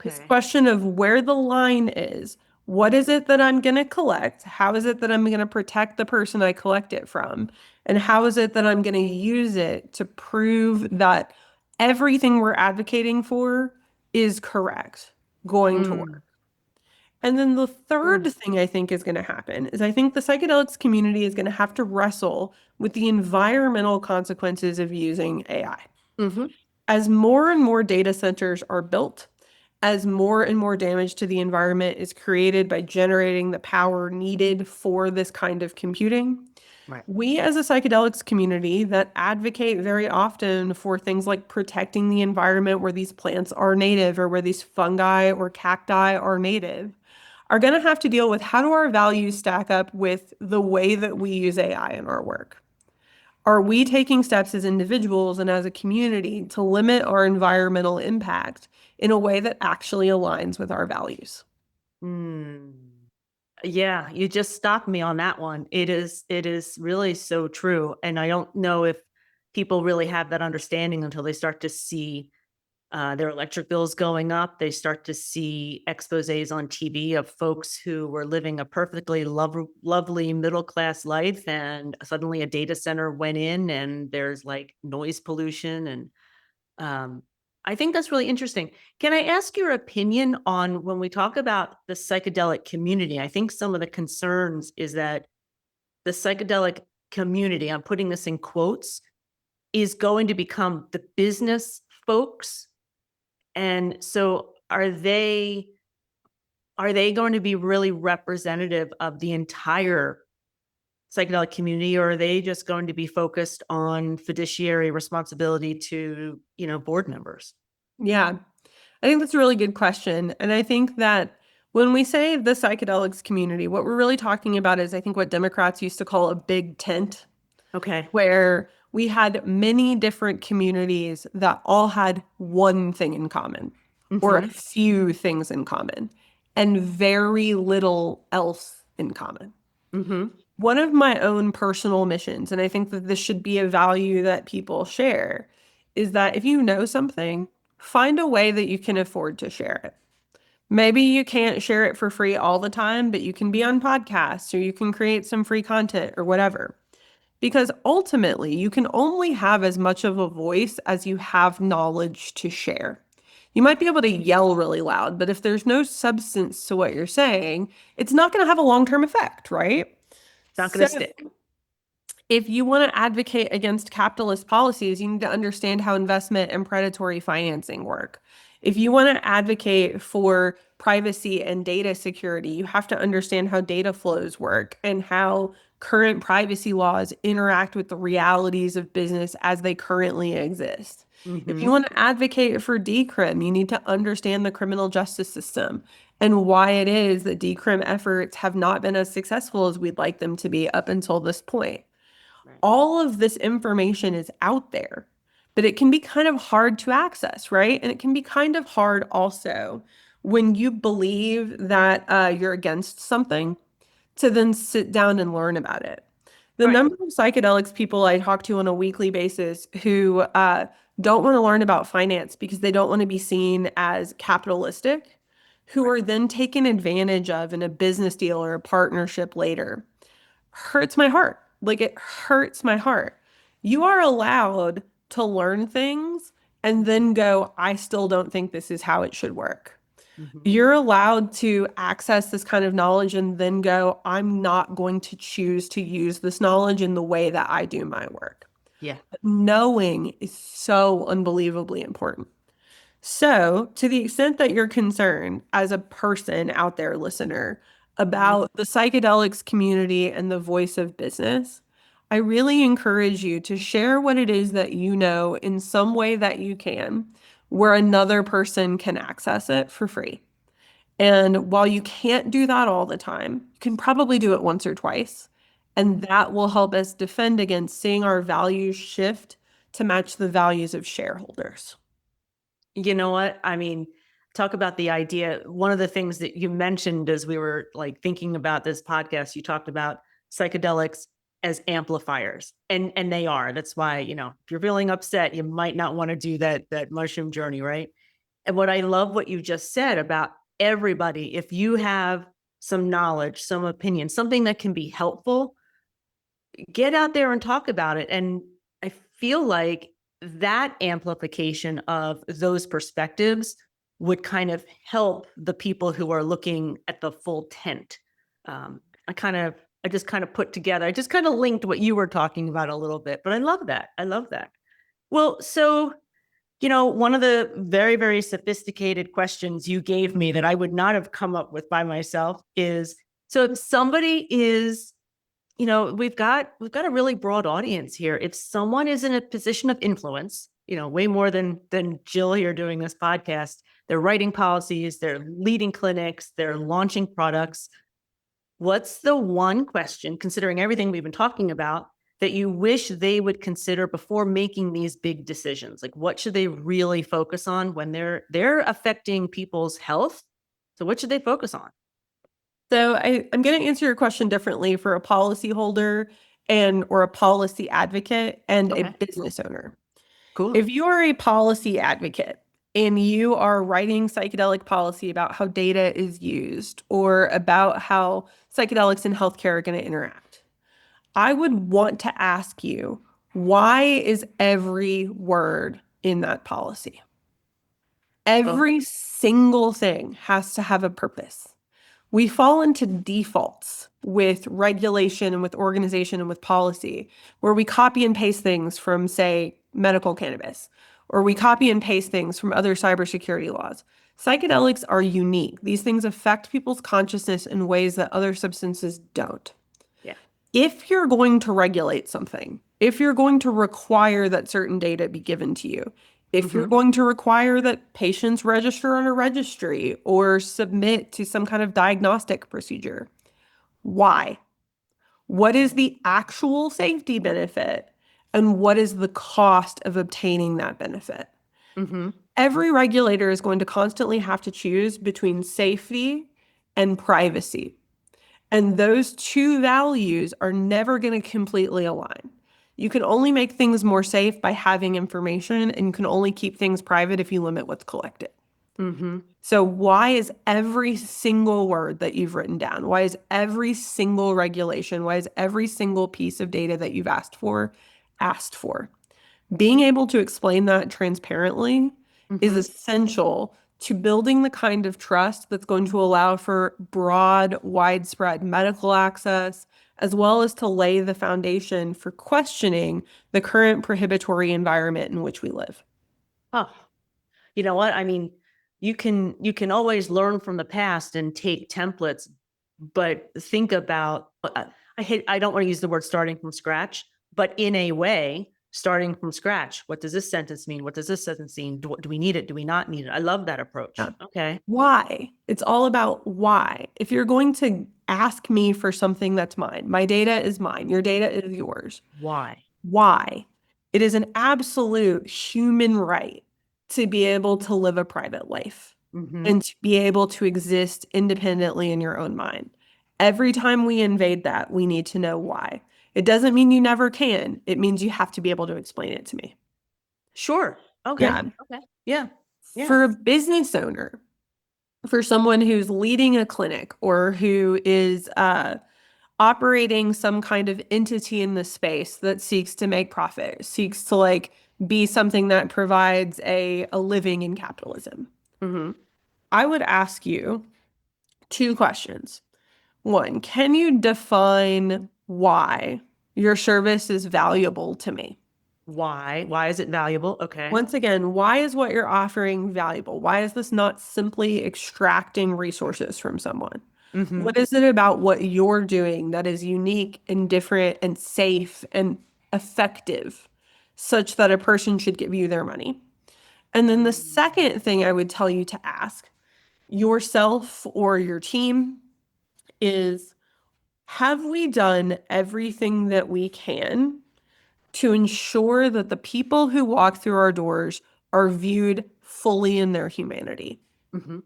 This Okay. question of where the line is, what is it that I'm going to collect? How is it that I'm going to protect the person I collect it from? And how is it that I'm going to use it to prove that everything we're advocating for is correct, going to Mm, work? And then the third mm, thing I think is going to happen is I think the psychedelics community is going to have to wrestle with the environmental consequences of using AI. hmm. As more and more data centers are built, as more and more damage to the environment is created by generating the power needed for this kind of computing, Right. we as a psychedelics community that advocate very often for things like protecting the environment where these plants are native or where these fungi or cacti are native are going to have to deal with how do our values stack up with the way that we use AI in our work. Are we taking steps as individuals and as a community to limit our environmental impact in a way that actually aligns with our values? Mm. Yeah, you just stopped me on that one. It is really so true. And I don't know if people really have that understanding until they start to see their electric bills going up. They start to see exposés on TV of folks who were living a perfectly lovely middle class life, and suddenly a data center went in, and there's like noise pollution. And um, I think that's really interesting. Can I ask your opinion on when we talk about the psychedelic community? I think some of the concerns is that the psychedelic community, I'm putting this in quotes, is going to become the business folks, and so are they going to be really representative of the entire psychedelic community, or are they just going to be focused on fiduciary responsibility to, board members? Yeah, I think that's a really good question. And I think that when we say the psychedelics community, what we're really talking about is, I think, what Democrats used to call a big tent, Okay. where we had many different communities that all had one thing in common or a Mhm. few things in common and very little else in common. Mhm. One of my own personal missions, and I think that this should be a value that people share, is that if you know something, find a way that you can afford to share it. Maybe you can't share it for free all the time, but you can be on podcasts or you can create some free content or whatever. Because ultimately, you can only have as much of a voice as you have knowledge to share. You might be able to yell really loud, but if there's no substance to what you're saying, it's not going to have a long-term effect, right? Not gonna So stick. if you want to advocate against capitalist policies, you need to understand how investment and predatory financing work. If you want to advocate for privacy and data security, you have to understand how data flows work and how current privacy laws interact with the realities of business as they currently exist. If you Mhm. want to advocate for decrim, you need to understand the criminal justice system and why it is that decrim efforts have not been as successful as we'd like them to be up until this point. Right. All of this information is out there, but it can be kind of hard to access, right? And it can be kind of hard also when you believe that you're against something to then sit down and learn about it. The Right. number of psychedelics people I talk to on a weekly basis who don't want to learn about finance because they don't want to be seen as capitalistic, who Right. are then taken advantage of in a business deal or a partnership later hurts my heart. Like it hurts my heart. You are allowed to learn things and then go, I still don't think this is how it should work. Mhm. You're allowed to access this kind of knowledge and then go, I'm not going to choose to use this knowledge in the way that I do my work. Yeah. Knowing is so unbelievably important. So, to the extent that you're concerned as a person out there, listener, Mhm. about the psychedelics community and the voice of business, I really encourage you to share what it is that you know in some way that you can, where another person can access it for free. And while you can't do that all the time, you can probably do it once or twice. And that will help us defend against seeing our values shift to match the values of shareholders. You know what? I mean, talk about the idea. One of the things that you mentioned as we were like thinking about this podcast, you talked about psychedelics as amplifiers. And they are. That's why, if you're feeling upset, you might not want to do that mushroom journey, right? And what I love what you just said about everybody, if you have some knowledge, some opinion, something that can be helpful, get out there and talk about it. And I feel like that amplification of those perspectives would kind of help the people who are looking at the full tent. Um, I just kind of put together, I just kind of linked what you were talking about a little bit, but I love that. I love that. Well, so, one of the very, very sophisticated questions you gave me that I would not have come up with by myself is, so if somebody is, we've got a really broad audience here. If someone is in a position of influence, way more than Jill here doing this podcast, they're writing policies, they're leading clinics, they're launching products. What's the one question, considering everything we've been talking about, that you wish they would consider before making these big decisions? Like, what should they really focus on when they're affecting people's health? So what should they focus on? So I'm going to answer your question differently for a policyholder and or a policy advocate and a Okay, business owner. cool. If you are a policy advocate and you are writing psychedelic policy about how data is used or about how psychedelics and healthcare are going to interact, I would want to ask you, why is every word in that policy? Oh, Every single thing has to have a purpose. We fall into defaults with regulation and with organization and with policy, where we copy and paste things from, say, medical cannabis, or we copy and paste things from other cybersecurity laws. Psychedelics are unique. These things affect people's consciousness in ways that other substances don't. yeah. If you're going to regulate something, if you're going to require that certain data be given to you, if you're Hmm. going to require that patients register on a registry or submit to some kind of diagnostic procedure, why? What is the actual safety benefit? And what is the cost of obtaining that benefit? Hmm. Every regulator is going to constantly have to choose between safety and privacy. And those two values are never going to completely align. You can only make things more safe by having information, and you can only keep things private if you limit what's collected. Hmm. So, why is every single word that you've written down? Why is every single regulation? Why is every single piece of data that you've asked for asked for? Being able to explain that transparently is Hmm. essential to building the kind of trust that's going to allow for broad, widespread medical access, as well as to lay the foundation for questioning the current prohibitory environment in which we live. Oh, you know what? I mean, you can always learn from the past and take templates, but think about I don't want to use the word starting from scratch, but in a way, starting from scratch. What does this sentence mean? What does this sentence mean? Do we need it? Do we not need it? I love that Yeah. approach. Okay. Why? It's all about why. If you're going to ask me for something that's mine, my data is mine, your data is yours. Why? Why? It is an absolute human right to be able to live a private life Hmm. and to be able to exist independently in your own mind. Every time we invade that, we need to know why. It doesn't mean you never can. It means you have to be able to explain it to me. Sure. Okay. Yeah. Okay. Yeah. Yeah. For a business owner, for someone who's leading a clinic or who is operating some kind of entity in the space that seeks to make profit, seeks to like be something that provides a living in capitalism. Hmm. I would ask you two questions. One, can you define why your service is valuable to me? Why? Why is it valuable? Okay. Once again, why is what you're offering valuable? Why is this not simply extracting resources from someone? Mm-hmm. What is it about what you're doing that is unique and different and safe and effective such that a person should give you their money? And then the second thing I would tell you to ask yourself or your team is, have we done everything that we can to ensure that the people who walk through our doors are viewed fully in their humanity? Mm-hmm.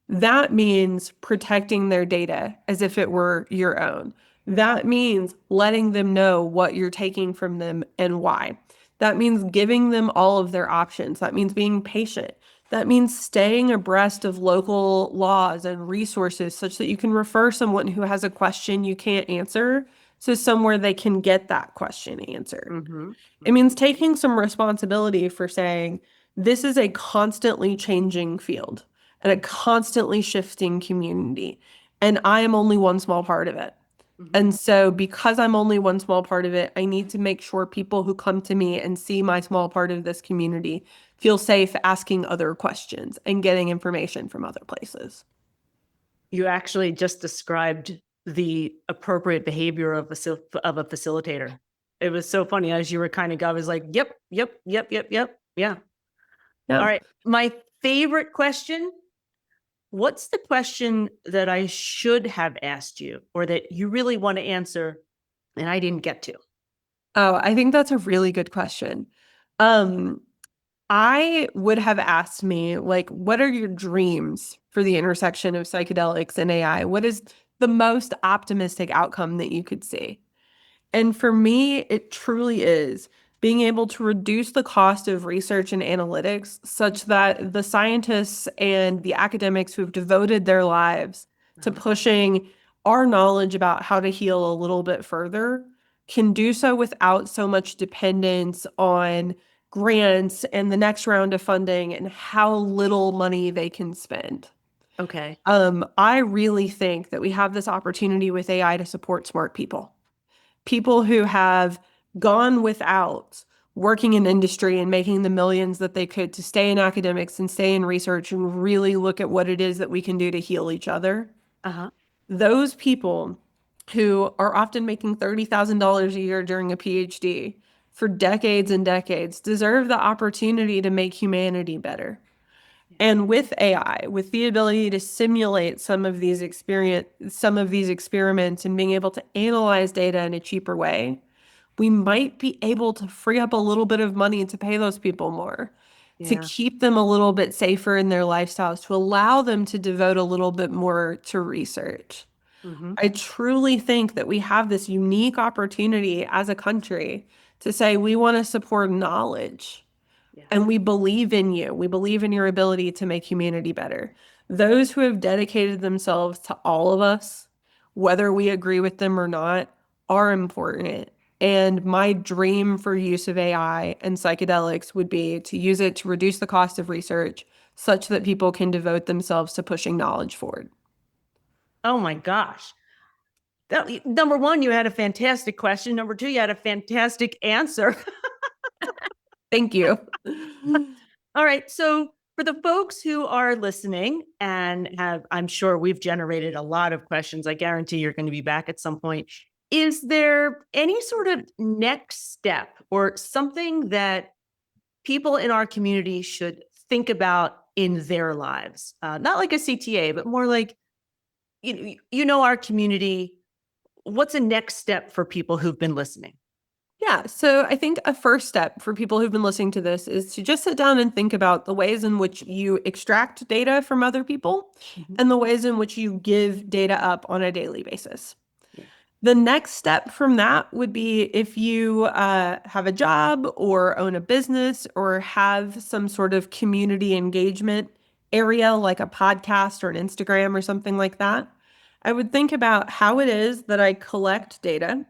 That means protecting their data as if it were your own. That means letting them know what you're taking from them and why. That means giving them all of their options. That means being patient. That means staying abreast of local laws and resources such that you can refer someone who has a question you can't answer to somewhere they can get that question answered. Mm-hmm. It means Mm-hmm. taking some responsibility for saying, this is a constantly changing field and a constantly shifting community, and I am only one small part of it. Mm-hmm. And so, because I'm only one small part of it, I need to make sure people who come to me and see my small part of this community feel safe asking other questions and getting information from other places. You actually just described the appropriate behavior of a facilitator. It was so funny as you were kind of going, I was like, yep, yep, yep, yep, yep. Yeah. All Yeah. right. My favorite question. What's the question that I should have asked you or that you really want to answer and I didn't get to? Oh, I think that's a really good question. Um, I would have asked me, like, what are your dreams for the intersection of psychedelics and AI? What is the most optimistic outcome that you could see? And for me, it truly is being able to reduce the cost of research and analytics such that the scientists and the academics who have devoted their lives to Uh-huh. pushing our knowledge about how to heal a little bit further can do so without so much dependence on grants and the next round of funding and how little money they can spend. Okay. I really think that we have this opportunity with AI to support smart people, people who have gone without working in industry and making the millions that they could to stay in academics and stay in research and really look at what it is that we can do to heal each other. Uh-huh. Those people who are often making $30,000 a year during a PhD for decades and decades deserve the opportunity to make humanity better. And with AI, with the ability to simulate some of these experiments and being able to analyze data in a cheaper way, we might be able to free up a little bit of money to pay those people more, to Yeah. keep them a little bit safer in their lifestyles, to allow them to devote a little bit more to research. Mm-hmm. I truly think that we have this unique opportunity as a country to say we want to support knowledge Yeah. and we believe in you. We believe in your ability to make humanity better. Those who have dedicated themselves to all of us, whether we agree with them or not, are important. And my dream for use of AI and psychedelics would be to use it to reduce the cost of research such that people can devote themselves to pushing knowledge forward. Oh my gosh. Number one, you had a fantastic question. Number two, you had a fantastic answer. Thank you. All right. So, for the folks who are listening and have, I'm sure we've generated a lot of questions. I guarantee you're going to be back at some point. Is there any sort of next step or something that people in our community should think about in their lives? Not like a CTA, but more like, our community. What's a next step for people who've been listening? Yeah, so I think a first step for people who've been listening to this is to just sit down and think about the ways in which you extract data from other people Mhm. and the ways in which you give data up on a daily basis. Yeah. The next step from that would be if you have a job or own a business or have some sort of community engagement area like a podcast or an Instagram or something like that. I would think about how it is that I collect data,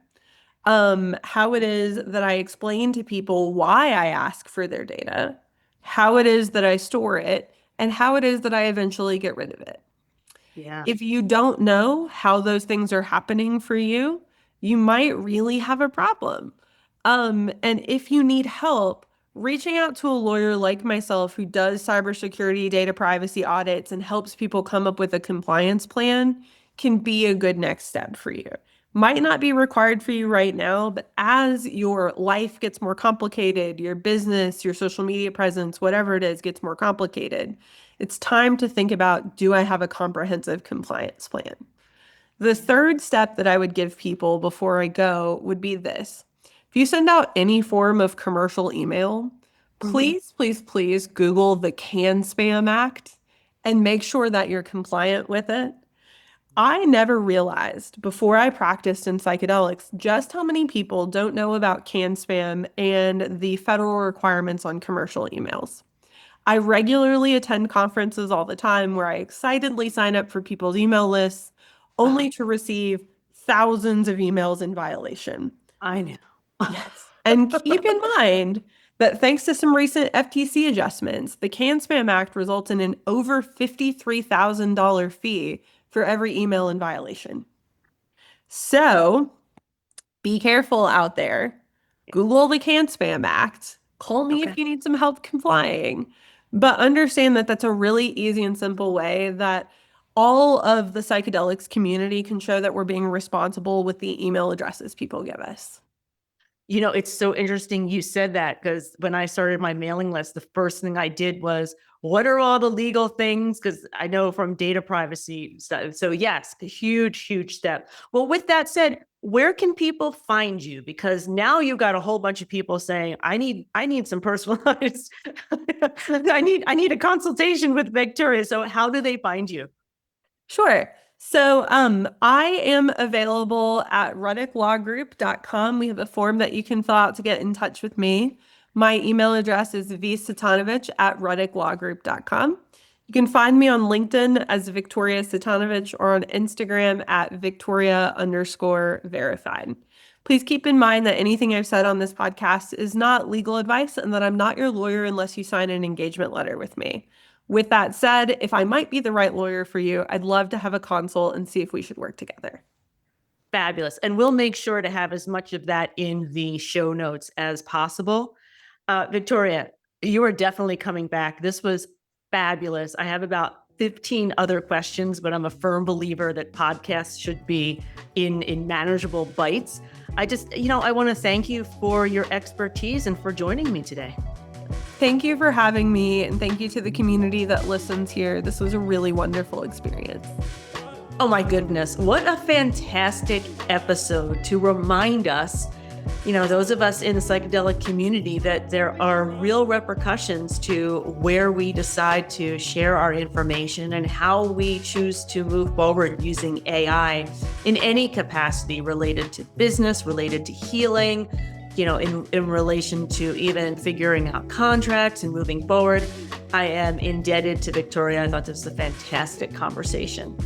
how it is that I explain to people why I ask for their data, how it is that I store it, and how it is that I eventually get rid of it. Yeah. If you don't know how those things are happening for you, you might really have a problem. And if you need help, reaching out to a lawyer like myself who does cybersecurity data privacy audits and helps people come up with a compliance plan can be a good next step for you. Might not be required for you right now, but as your life gets more complicated, your business, your social media presence, whatever it is, gets more complicated, it's time to think about, do I have a comprehensive compliance plan? The third step that I would give people before I go would be this. If you send out any form of commercial email, Mhm. please Google the Can Spam Act and make sure that you're compliant with it. I never realized before I practiced in psychedelics just how many people don't know about Can Spam and the federal requirements on commercial emails. I regularly attend conferences all the time where I excitedly sign up for people's email lists Ah, only to receive thousands of emails in violation. I know. Yes. And keep in mind that thanks to some recent FTC adjustments, the Can Spam Act results in an over $53,000 fee for every email in violation. So be careful out there. Google the Can Spam Act. Call me Okay. if you need some help complying. But understand that that's a really easy and simple way that all of the psychedelics community can show that we're being responsible with the email addresses people give us. It's so interesting you said that because when I started my mailing list, the first thing I did was, what are all the legal things? Because I know from data privacy stuff. So yes, a huge, huge step. Well, with that said, where can people find you? Because now you've got a whole bunch of people saying, I need some personalized, I need a consultation with Victoria. So how do they find you? Sure. So I am available at rudeklawgroup.com. We have a form that you can fill out to get in touch with me. My email address is vcvitanovich@rudeklawgroup.com. You can find me on LinkedIn as Victoria Cvitanovic or on Instagram at Victoria_verified. Please keep in mind that anything I've said on this podcast is not legal advice and that I'm not your lawyer unless you sign an engagement letter with me. With that said, if I might be the right lawyer for you, I'd love to have a consult and see if we should work together. Fabulous. And we'll make sure to have as much of that in the show notes as possible. Victoria, you are definitely coming back. This was fabulous. I have about 15 other questions, but I'm a firm believer that podcasts should be in manageable bites. I want to thank you for your expertise and for joining me today. Thank you for having me, and thank you to the community that listens here. This was a really wonderful experience. Oh my goodness, what a fantastic episode to remind us, those of us in the psychedelic community, that there are real repercussions to where we decide to share our information and how we choose to move forward using AI in any capacity related to business, related to healing, in relation to even figuring out contracts and moving forward. I am indebted to Victoria. I thought this was a fantastic conversation.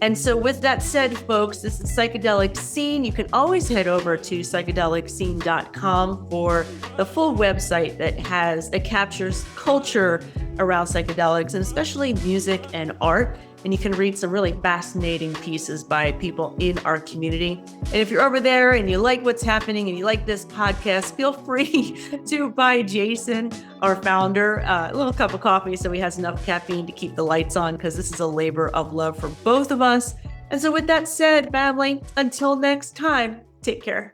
And so with that said, folks, this is Psychedelic Scene. You can always head over to psychedelicscene.com for the full website that captures culture around psychedelics and especially music and art. And you can read some really fascinating pieces by people in our community. And if you're over there and you like what's happening and you like this podcast, feel free to buy Jason, our founder, a little cup of coffee so he has enough caffeine to keep the lights on, because this is a labor of love for both of us. And so with that said, family, until next time, take care.